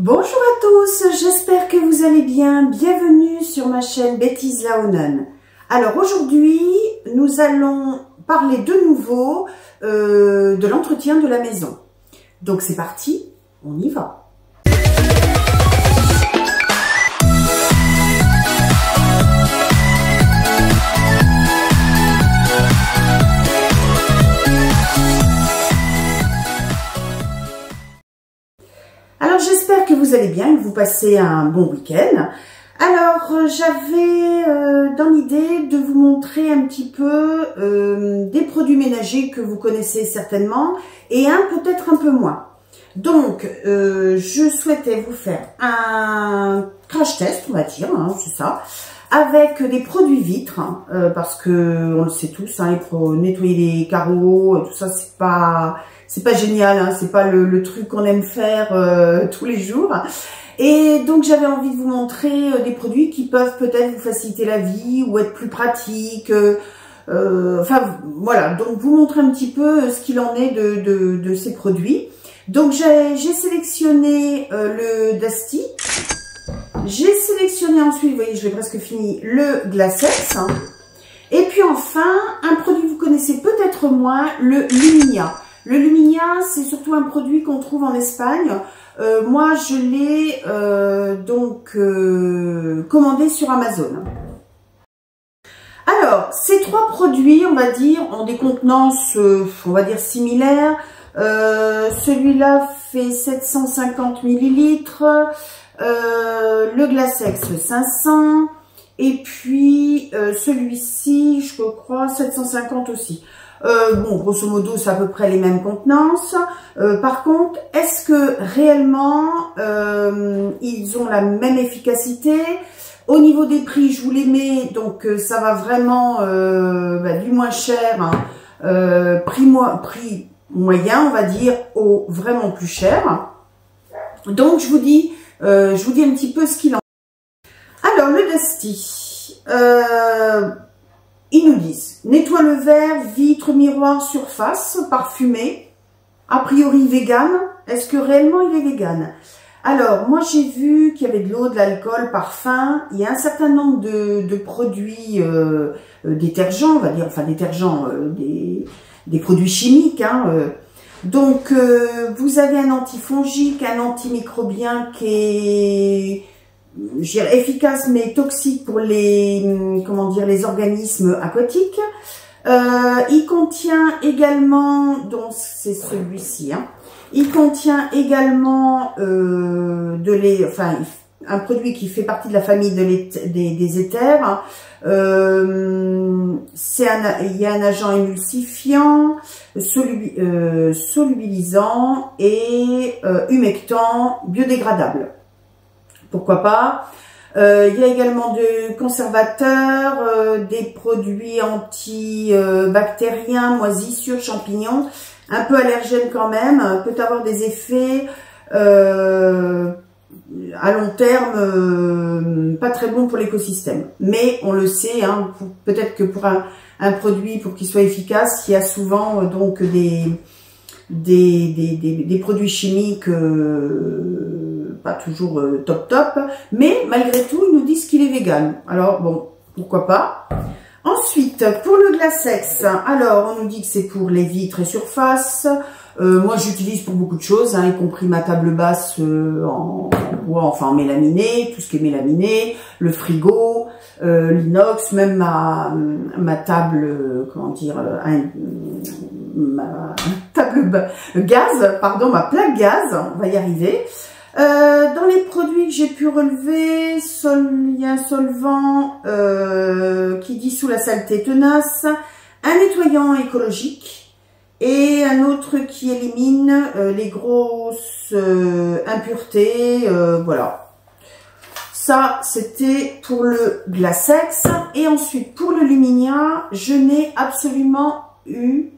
Bonjour à tous, j'espère que vous allez bien. Bienvenue sur ma chaîne Betty's Laonen. Alors aujourd'hui, nous allons parler de nouveau de l'entretien de la maison. Donc c'est parti, on y va. Alors j'espère que vous allez bien, que vous passez un bon week-end. Alors j'avais dans l'idée de vous montrer un petit peu des produits ménagers que vous connaissez certainement et peut-être un peu moins. Donc je souhaitais vous faire un crash test, on va dire, hein, c'est ça, avec des produits vitres, hein, parce que on le sait tous, hein, nettoyer les carreaux, tout ça c'est pas génial, hein, c'est pas le truc qu'on aime faire tous les jours. Et donc j'avais envie de vous montrer des produits qui peuvent peut-être vous faciliter la vie ou être plus pratiques. Enfin voilà, donc vous montrer un petit peu ce qu'il en est de ces produits. Donc j'ai sélectionné le Dusty. J'ai sélectionné ensuite, vous voyez, je l'ai presque fini, le Glacex. Et puis enfin, un produit que vous connaissez peut-être moins, le Luminia. Le Luminia, c'est surtout un produit qu'on trouve en Espagne. Moi, je l'ai commandé sur Amazon. Alors, ces trois produits, on va dire, ont des contenances, on va dire, similaires. Celui-là fait 750 ml, le Glacex 500, et puis celui-ci, je crois, 750 aussi. Bon, grosso modo, c'est à peu près les mêmes contenances. Par contre, est-ce que réellement ils ont la même efficacité? Au niveau des prix, je vous les mets, donc ça va vraiment du moins cher, hein, prix moyen, on va dire, au vraiment plus cher. Donc je vous dis un petit peu ce qu'il en est. Alors le Dusty. Ils nous disent, nettoie le verre, vitre, miroir, surface, parfumé, a priori vegan. Est-ce que réellement il est vegan? Alors, moi j'ai vu qu'il y avait de l'eau, de l'alcool, parfum. Il y a un certain nombre de produits détergents, on va dire, enfin détergents, des produits chimiques. Hein, donc, vous avez un antifongique, un antimicrobien qui est... je dirais efficace mais toxique pour les organismes aquatiques. Il contient également, donc c'est celui-ci, hein, il contient également un produit qui fait partie de la famille des éthers. Il y a un agent émulsifiant, solubilisant et humectant biodégradable. Pourquoi pas. Il y a également des conservateurs, des produits antibactériens, moisissures, champignons, un peu allergènes quand même, peut avoir des effets à long terme pas très bons pour l'écosystème. Mais on le sait, hein, peut-être que pour un produit, pour qu'il soit efficace, il y a souvent donc des produits chimiques pas toujours top, mais malgré tout, ils nous disent qu'il est vegan. Alors bon, pourquoi pas. Ensuite, pour le Glacex, alors on nous dit que c'est pour les vitres et surfaces. Moi, j'utilise pour beaucoup de choses, hein, y compris ma table basse en bois, enfin en mélaminé, tout ce qui est mélaminé, le frigo, l'inox, même ma table, ma plaque gaz, on va y arriver. Dans les produits que j'ai pu relever, il y a un solvant qui dissout la saleté tenace, un nettoyant écologique et un autre qui élimine les grosses impuretés. Voilà. Ça, c'était pour le Glacex. Et ensuite, pour le Luminia, je n'ai absolument vu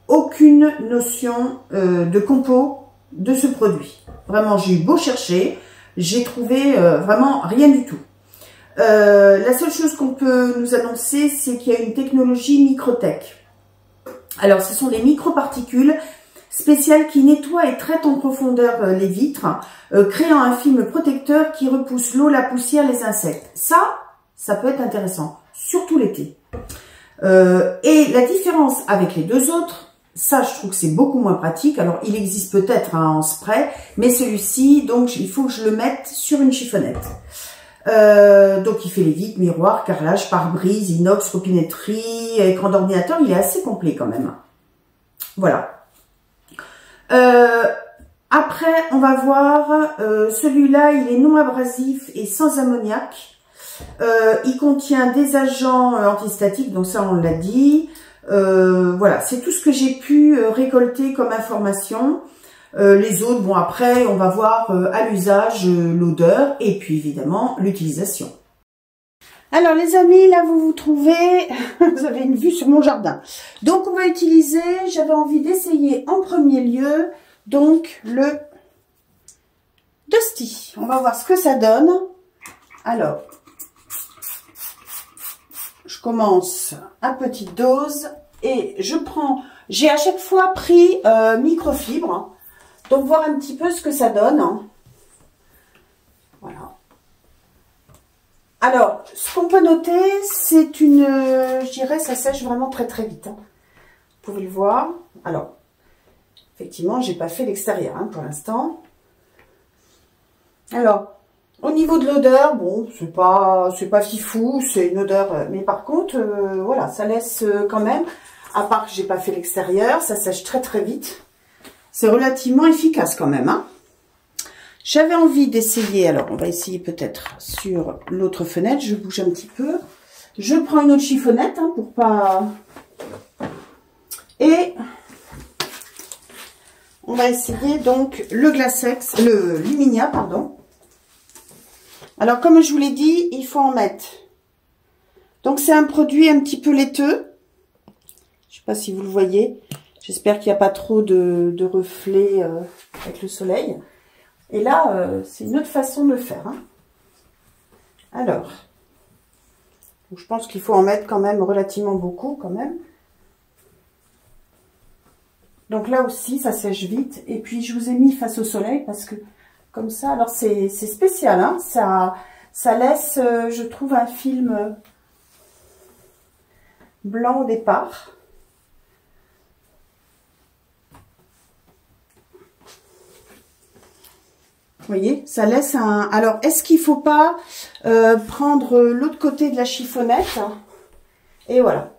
aucune notion de compo de ce produit. Vraiment, j'ai eu beau chercher, j'ai trouvé vraiment rien du tout. La seule chose qu'on peut nous annoncer, c'est qu'il y a une technologie Microtech. Alors, ce sont des microparticules spécial qui nettoie et traite en profondeur les vitres, créant un film protecteur qui repousse l'eau, la poussière, les insectes. Ça peut être intéressant, surtout l'été. Et la différence avec les deux autres, ça je trouve que c'est beaucoup moins pratique. Alors il existe peut-être en spray, mais celui-ci, donc il faut que je le mette sur une chiffonnette. Donc il fait les vitres, miroirs, carrelage, pare-brise, inox, robinetterie, écran d'ordinateur, il est assez complet quand même. Voilà. Après, on va voir, celui-là, il est non abrasif et sans ammoniac. Il contient des agents antistatiques, donc ça on l'a dit. Voilà, c'est tout ce que j'ai pu récolter comme information. Les autres, bon après, on va voir à l'usage l'odeur et puis évidemment l'utilisation. Alors les amis, là vous vous trouvez, vous avez une vue sur mon jardin. Donc on va utiliser, j'avais envie d'essayer en premier lieu, donc le Dusty. On va voir ce que ça donne. Alors, je commence à petite dose et je prends, j'ai à chaque fois pris microfibre, donc voir un petit peu ce que ça donne. Voilà. Alors, ce qu'on peut noter, c'est une, je dirais, ça sèche vraiment très très vite. Vous pouvez le voir. Alors, effectivement, j'ai pas fait l'extérieur pour l'instant. Alors, au niveau de l'odeur, bon, c'est pas fifou, c'est une odeur, mais par contre, voilà, ça laisse quand même, à part que j'ai pas fait l'extérieur, ça sèche très très vite. C'est relativement efficace quand même, J'avais envie d'essayer, alors on va essayer peut-être sur l'autre fenêtre, je bouge un petit peu. Je prends une autre chiffonnette pour pas... Et on va essayer donc le Glasex, le Luminia, pardon. Alors comme je vous l'ai dit, il faut en mettre. Donc c'est un produit un petit peu laiteux. Je sais pas si vous le voyez. J'espère qu'il n'y a pas trop de reflets avec le soleil. Et là, c'est une autre façon de le faire. Alors, je pense qu'il faut en mettre quand même relativement beaucoup quand même. Donc là aussi, ça sèche vite. Et puis, je vous ai mis face au soleil parce que comme ça, alors c'est spécial. Ça laisse, je trouve, un film blanc au départ. Vous voyez, ça laisse un... Alors, est-ce qu'il ne faut pas prendre l'autre côté de la chiffonnette? Et voilà.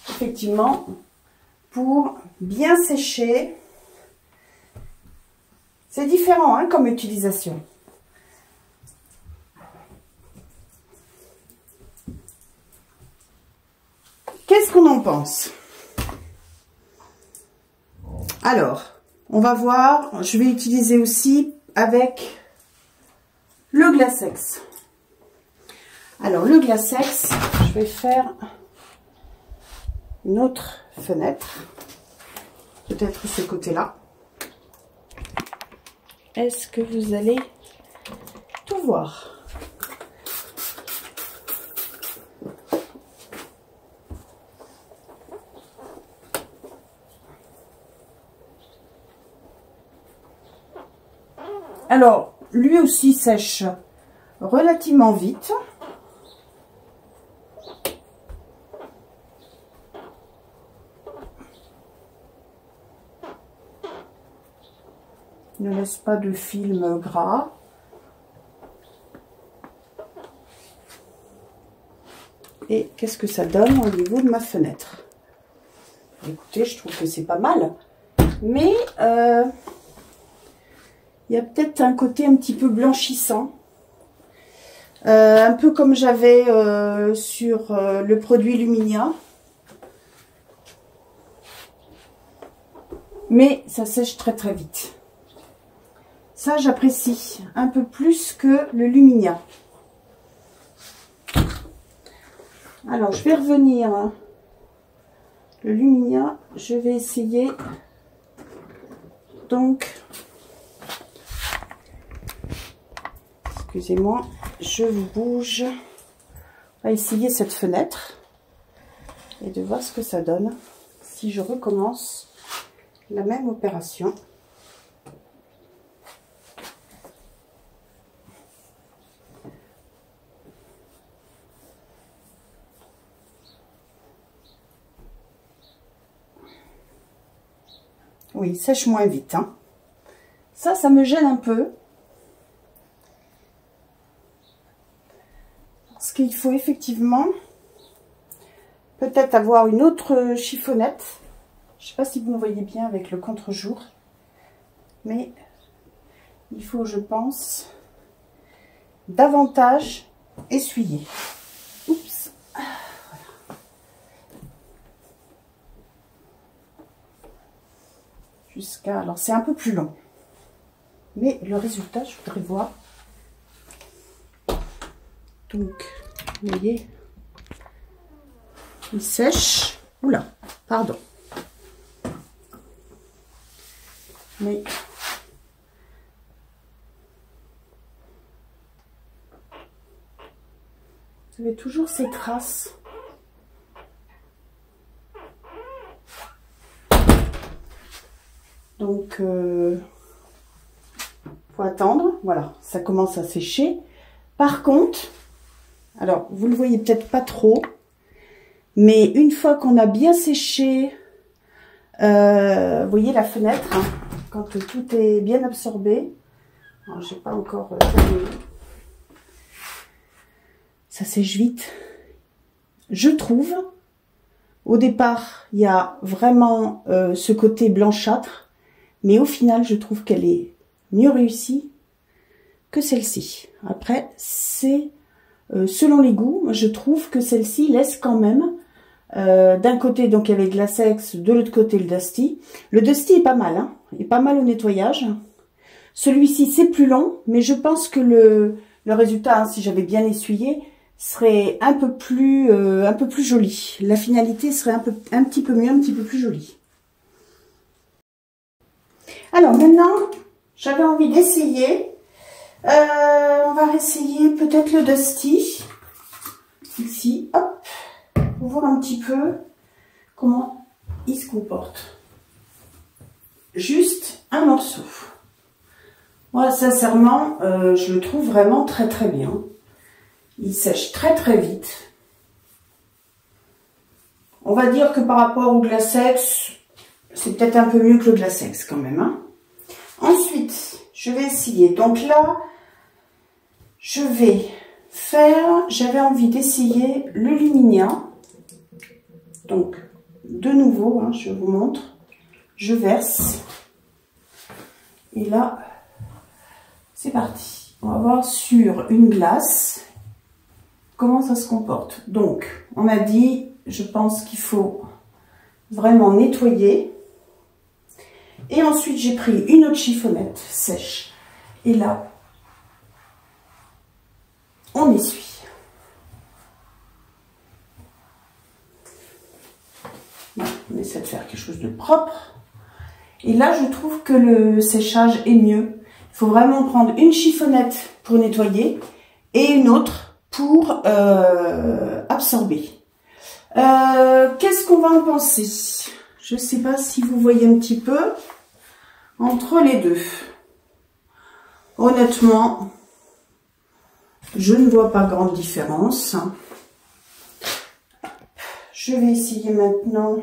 Effectivement, pour bien sécher. C'est différent comme utilisation. Qu'est-ce qu'on en pense? Alors, on va voir. Je vais utiliser aussi avec le Glasex. Alors le Glasex, je vais faire une autre fenêtre, peut-être ce côté-là. Est-ce que vous allez tout voir? Alors, lui aussi sèche relativement vite. Ne laisse pas de film gras. Et qu'est-ce que ça donne au niveau de ma fenêtre? Écoutez, je trouve que c'est pas mal. Mais il y a peut-être un côté un petit peu blanchissant. Un peu comme j'avais sur le produit Luminia. Mais ça sèche très très vite. Ça, j'apprécie un peu plus que le Luminia. Alors, je vais revenir. Le Luminia, je vais essayer. Donc, excusez-moi, je vous bouge. On va essayer cette fenêtre et de voir ce que ça donne si je recommence la même opération. Oui, il sèche moins vite, hein. Ça me gêne un peu. Parce qu'il faut effectivement peut-être avoir une autre chiffonnette. Je ne sais pas si vous me voyez bien avec le contre-jour. Mais il faut, je pense, davantage essuyer. Oups. Voilà. Jusqu'à... Alors, c'est un peu plus long. Mais le résultat, je voudrais voir. Donc, vous voyez, il sèche. Oula, pardon. Mais vous avez toujours ces traces. Donc, faut attendre. Voilà, ça commence à sécher. Par contre, alors vous le voyez peut-être pas trop, mais une fois qu'on a bien séché, vous voyez la fenêtre, hein, quand tout est bien absorbé. Alors, j'ai pas encore terminé. Ça sèche vite. Je trouve, au départ, il y a vraiment ce côté blanchâtre, mais au final, je trouve qu'elle est mieux réussie que celle-ci. Après, c'est selon les goûts. Je trouve que celle-ci laisse quand même d'un côté donc avec Glasex, de l'autre côté le Dusty. Le Dusty est pas mal, hein, est pas mal au nettoyage. Celui-ci c'est plus long, mais je pense que le résultat, hein, si j'avais bien essuyé, serait un peu plus joli. La finalité serait un petit peu mieux, un petit peu plus jolie. Alors maintenant, j'avais envie d'essayer. On va réessayer peut-être le Dusty. Ici, hop, pour voir un petit peu comment il se comporte. Juste un morceau. Moi, sincèrement, je le trouve vraiment très très bien. Il sèche très très vite. On va dire que par rapport au Glasex, c'est peut-être un peu mieux que le Glasex quand même, hein. Ensuite, je vais essayer. Donc là, je vais faire, j'avais envie d'essayer le Luminia. Donc, de nouveau, hein, je vous montre. Je verse. Et là, c'est parti. On va voir sur une glace comment ça se comporte. Donc, on a dit, je pense qu'il faut vraiment nettoyer. Et ensuite, j'ai pris une autre chiffonnette sèche. Et là, on essuie. Voilà, on essaie de faire quelque chose de propre. Et là, je trouve que le séchage est mieux. Il faut vraiment prendre une chiffonnette pour nettoyer et une autre pour absorber. Qu'est-ce qu'on va en penser? Je ne sais pas si vous voyez un petit peu entre les deux. Honnêtement, je ne vois pas grande différence. Je vais essayer maintenant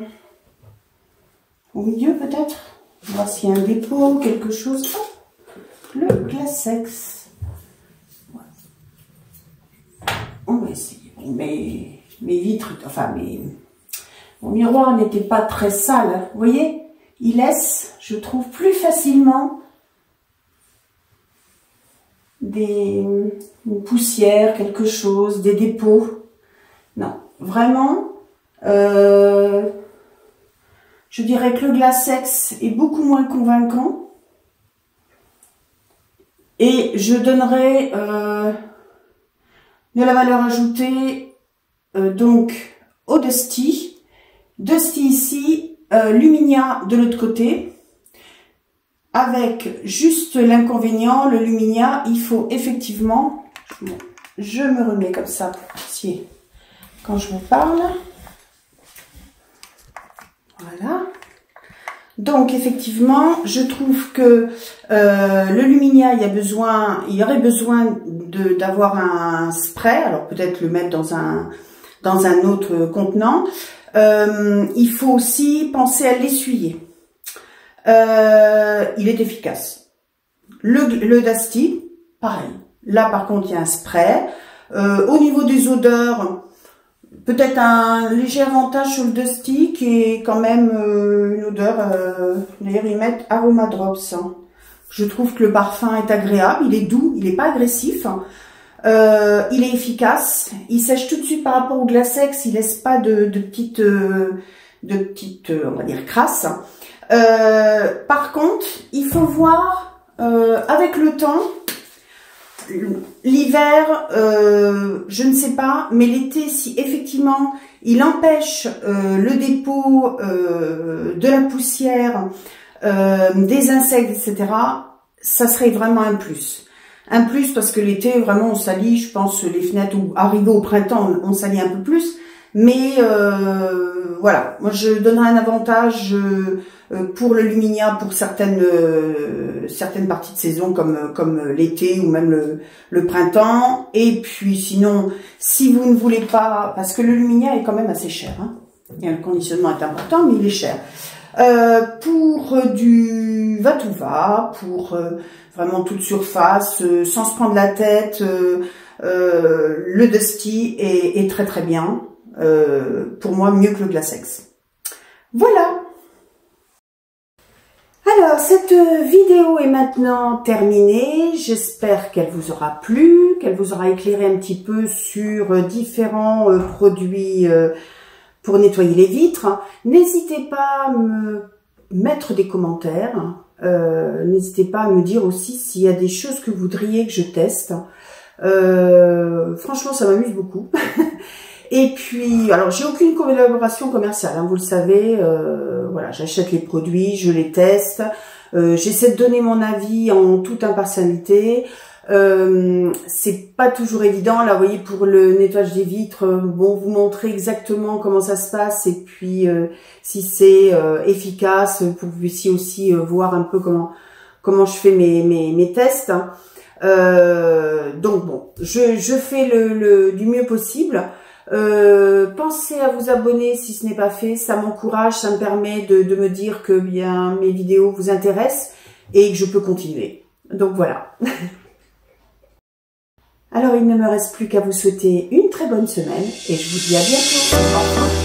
au milieu peut-être. Voir s'il y a un dépôt, quelque chose. Le Glasex. Voilà. On va essayer. Mes vitres, enfin mon miroir n'était pas très sale. Vous voyez, il laisse, je trouve, plus facilement une poussière, quelque chose, des dépôts. Non, vraiment, je dirais que le Glasex est beaucoup moins convaincant. Et je donnerai de la valeur ajoutée donc au Dusty. Dusty ici, Luminia de l'autre côté. Avec juste l'inconvénient, le Luminia, il faut effectivement, je me remets comme ça quand je vous parle. Voilà. Donc effectivement, je trouve que le Luminia, il y aurait besoin d'avoir un spray. Alors peut-être le mettre dans un autre contenant. Il faut aussi penser à l'essuyer. Il est efficace. Le Dusty, pareil. Là par contre, il y a un spray. Au niveau des odeurs, peut-être un léger avantage sur le Dusty qui est quand même une odeur, d'ailleurs ils mettent Aroma Drops. Hein. Je trouve que le parfum est agréable, il est doux, il n'est pas agressif, il est efficace, il sèche tout de suite par rapport au Glasex, il laisse pas de petites, on va dire, crasses. Par contre, il faut voir avec le temps. L'hiver, je ne sais pas, mais l'été, si effectivement il empêche le dépôt de la poussière, des insectes, etc., ça serait vraiment un plus. Un plus parce que l'été, vraiment, on salit, je pense, les fenêtres, ou arrivé au printemps, on salit un peu plus. Mais voilà, moi je donnerais un avantage pour le Luminia pour certaines parties de saison comme l'été ou même le printemps. Et puis sinon, si vous ne voulez pas, parce que le Luminia est quand même assez cher, hein. Et le conditionnement est important, mais il est cher. Pour du va-tout-va, pour vraiment toute surface, sans se prendre la tête, le Dusty est très très bien. Pour moi, mieux que le Glasex. Voilà. Alors, cette vidéo est maintenant terminée. J'espère qu'elle vous aura plu, qu'elle vous aura éclairé un petit peu sur différents produits pour nettoyer les vitres. N'hésitez pas à me mettre des commentaires. N'hésitez pas à me dire aussi s'il y a des choses que vous voudriez que je teste. Franchement, ça m'amuse beaucoup. Et puis, alors j'ai aucune collaboration commerciale, hein, vous le savez, voilà, j'achète les produits, je les teste, j'essaie de donner mon avis en toute impartialité. C'est pas toujours évident, là vous voyez pour le nettoyage des vitres, bon vous montrer exactement comment ça se passe et puis si c'est efficace pour que vous puissiez aussi voir un peu comment je fais mes tests. Donc bon, je fais du mieux possible. Pensez à vous abonner si ce n'est pas fait, ça m'encourage, ça me permet de me dire que bien mes vidéos vous intéressent et que je peux continuer. Donc voilà. Alors il ne me reste plus qu'à vous souhaiter une très bonne semaine et je vous dis à bientôt. Au revoir.